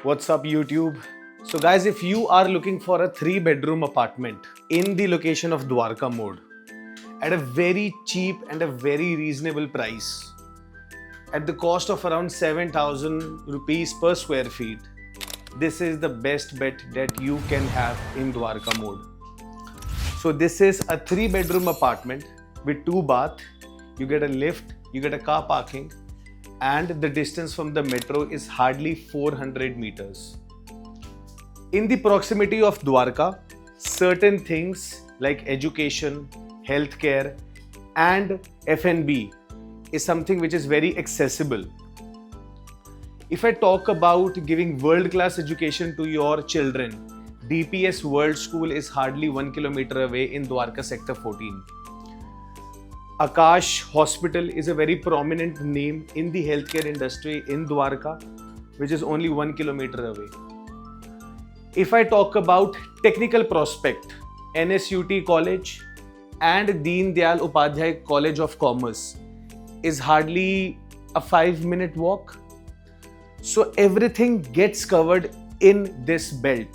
What's up, YouTube? So, guys, if you are looking for a 3-bedroom apartment in the location of Dwarka Mode at a very cheap and a very reasonable price, at the cost of around 7,000 rupees per square feet, this is the best bet that you can have in Dwarka Mode. So, this is a 3-bedroom apartment with 2 baths. You get a lift, you get a car parking, and the distance from the metro is hardly 400 meters. In the proximity of Dwarka, certain things like education, healthcare, and F&B is something which is very accessible. If I talk about giving world-class education to your children, DPS World School is hardly 1 kilometer away in Dwarka Sector 14. Akash Hospital is a very prominent name in the healthcare industry in Dwarka, which is only 1 kilometer away. If I talk about technical prospect, NSUT College and Deen Dayal Upadhyay College of Commerce is hardly a 5-minute walk. So everything gets covered in this belt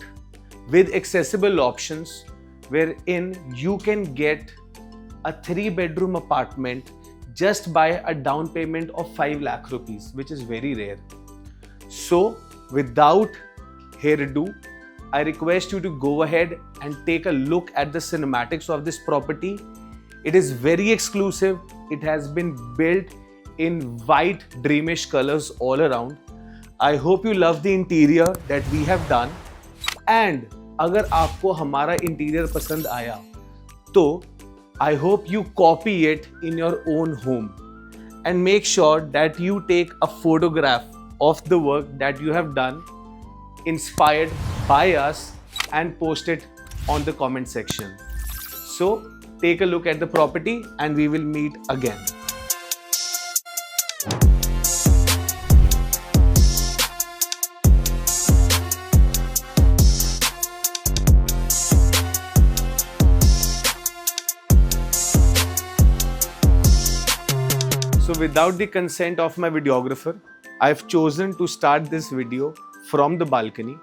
with accessible options wherein you can get a 3-bedroom apartment just by a down payment of 5 lakh rupees, which is very rare. So without here ado, I request you to go ahead and take a look at the cinematics of this property. It is very exclusive. It has been built in white dreamish colors all around. I hope you love the interior that we have done. And अगर आपको हमारा interior पसंद आया तो I hope you copy it in your own home and make sure that you take a photograph of the work that you have done inspired by us and post it on the comment section. So take a look at the property and we will meet again. So without the consent of my videographer, I've chosen to start this video from the balcony.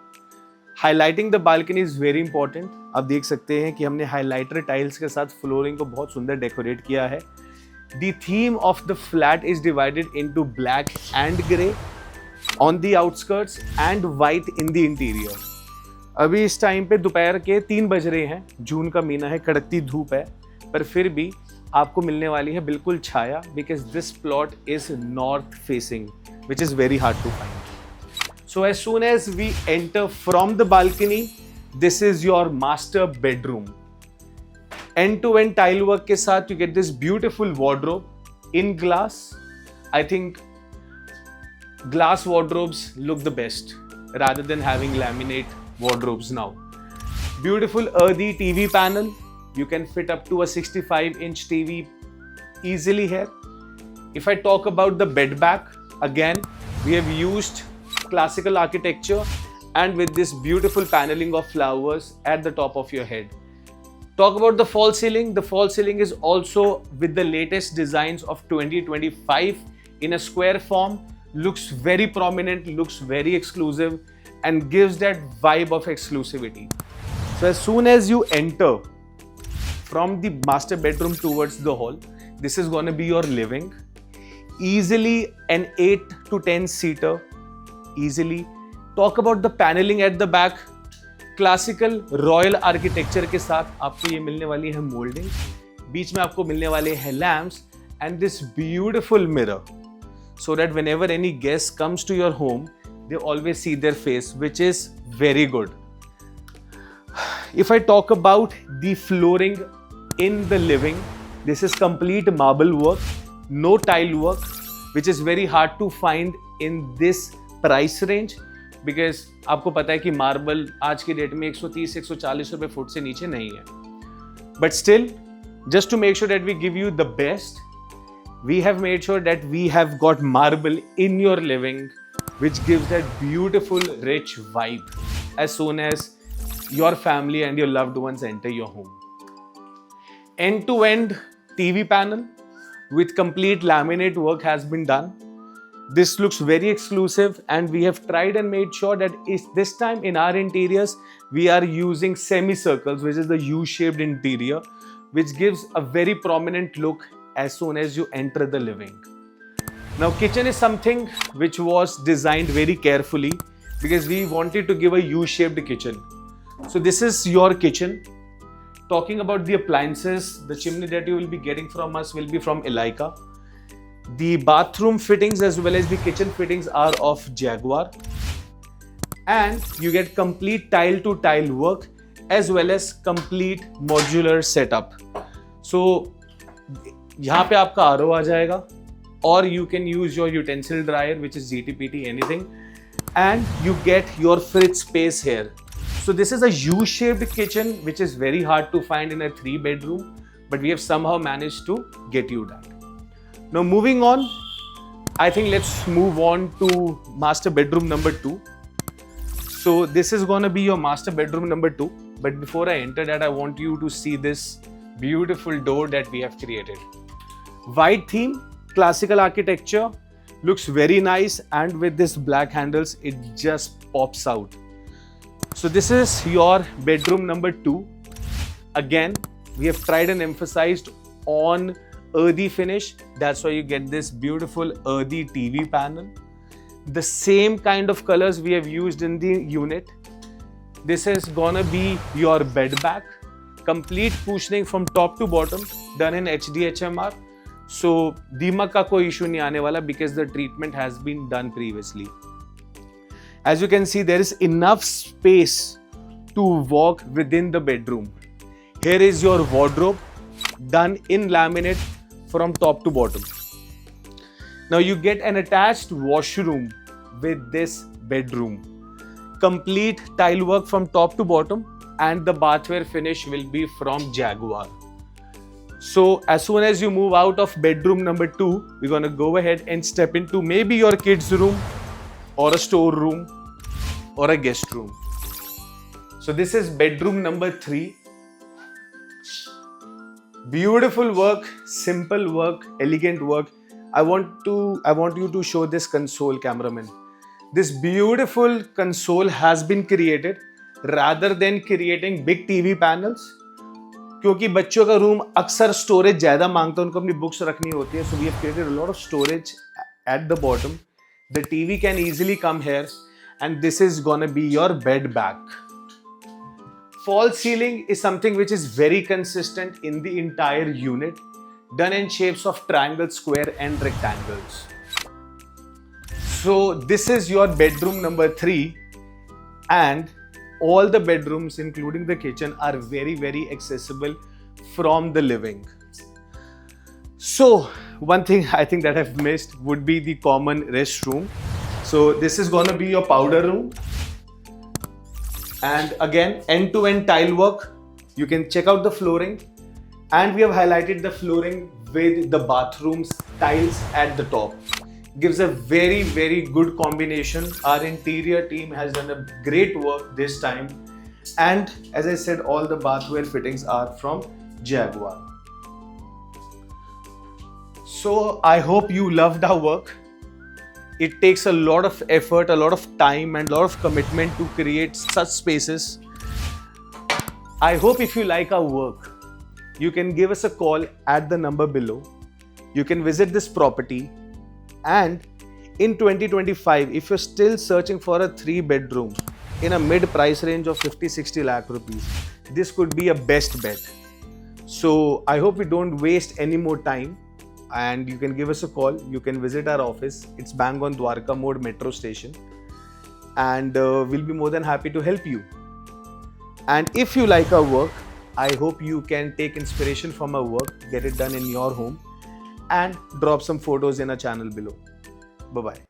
Highlighting the balcony is very important. आप देख सकते हैं कि हमने highlighter tiles के साथ flooring को बहुत सुंदर decorate किया है. The theme of the flat is divided into black and grey on the outskirts and white in the interior. अभी इस टाइम पे दोपहर के 3 बज रहे हैं. जून का महीना है, कड़कती धूप है, पर फिर भी आपको मिलने वाली है बिल्कुल छाया because this plot is north facing, which is very hard to find. So as soon as we enter from the balcony, this is your master bedroom. End-to-end tile work के साथ you get this beautiful wardrobe in glass. I think glass wardrobes look the best rather than having laminate wardrobes now. Beautiful earthy TV panel. You can fit up to a 65-inch TV easily here. If I talk about the bed back, again, we have used classical architecture and with this beautiful paneling of flowers at the top of your head. Talk about the false ceiling. The false ceiling is also with the latest designs of 2025 in a square form. Looks very prominent, looks very exclusive and gives that vibe of exclusivity. So as soon as you enter from the master bedroom towards the hall, this is going to be your living. Easily an 8 to 10 seater. Easily. Talk about the paneling at the back. Classical royal architecture के साथ आपको ये मिलने वाली है molding. बीच में आपको मिलने वाले हैं lamps and this beautiful mirror, so that whenever any guest comes to your home, they always see their face, which is very good. If I talk about the flooring in the living, this is complete marble work, no tile work, which is very hard to find in this price range because आपको पता है कि marble आज की date में 130-140 रुपए foot से नीचे नहीं है. But still, just to make sure that we give you the best, we have made sure that we have got marble in your living, which gives that beautiful rich vibe as soon as your family and your loved ones enter your home. End-to-end TV panel with complete laminate work has been done. This looks very exclusive, and we have tried and made sure that this time in our interiors, we are using semicircles, which is the U-shaped interior, which gives a very prominent look as soon as you enter the living. Now, kitchen is something which was designed very carefully because we wanted to give a U-shaped kitchen. So this is your kitchen. Talking about the appliances, the chimney that you will be getting from us will be from Elica. The bathroom fittings as well as the kitchen fittings are of Jaguar. And you get complete tile to tile work as well as complete modular setup. So, यहाँ पे आपका RO आ जाएगा, or you can use your utensil dryer, which is GTPT, anything, and you get your fridge space here. So this is a U-shaped kitchen, which is very hard to find in a 3-bedroom, but we have somehow managed to get you that. Now moving on, I think let's move on to master bedroom number 2. So this is gonna be your master bedroom number 2. But before I enter that, I want you to see this beautiful door that we have created. White theme, classical architecture, looks very nice, and with this black handles, it just pops out. So this is your bedroom number 2. Again, we have tried and emphasized on earthy finish. That's why you get this beautiful earthy TV panel. The same kind of colors we have used in the unit. This is gonna be your bed back. Complete cushioning from top to bottom, done in HDHMR. So दीमक का कोई issue नहीं आने वाला because the treatment has been done previously. As you can see, there is enough space to walk within the bedroom. Here is your wardrobe, done in laminate from top to bottom. Now you get an attached washroom with this bedroom. Complete tile work from top to bottom, and the bathware finish will be from Jaguar. So as soon as you move out of bedroom number 2, we're gonna go ahead and step into maybe your kids' room or a storeroom or a guest room. So this is bedroom number 3. Beautiful work, simple work, elegant work. I want you to show this console, cameraman. This beautiful console has been created rather than creating big TV panels. क्योंकि बच्चों का room अक्सर storage ज़्यादा मांगता है, उनको अपनी books रखनी होती है. So we have created a lot of storage at the bottom. The TV can easily come here, and this is gonna be your bed back. False ceiling is something which is very consistent in the entire unit, done in shapes of triangle, square, and rectangles. So this is your bedroom number 3, and all the bedrooms, including the kitchen, are very, very accessible from the living. So one thing I think that I've missed would be the common restroom. So this is gonna be your powder room. And again, end-to-end tile work. You can check out the flooring. And we have highlighted the flooring with the bathroom's tiles at the top. Gives a very, very good combination. Our interior team has done a great work this time. And as I said, all the bathware fittings are from Jaguar. So I hope you loved our work. It takes a lot of effort, a lot of time, and a lot of commitment to create such spaces. I hope if you like our work, you can give us a call at the number below. You can visit this property. And in 2025, if you're still searching for a 3-bedroom in a mid-price range of 50-60 lakh rupees, this could be a best bet. So I hope we don't waste any more time, and you can give us a call. You can visit our office. It's bang on Dwarka Mode Metro Station, and we'll be more than happy to help you. And if you like our work, I hope you can take inspiration from our work, get it done in your home, and drop some photos in our channel below. Bye-bye.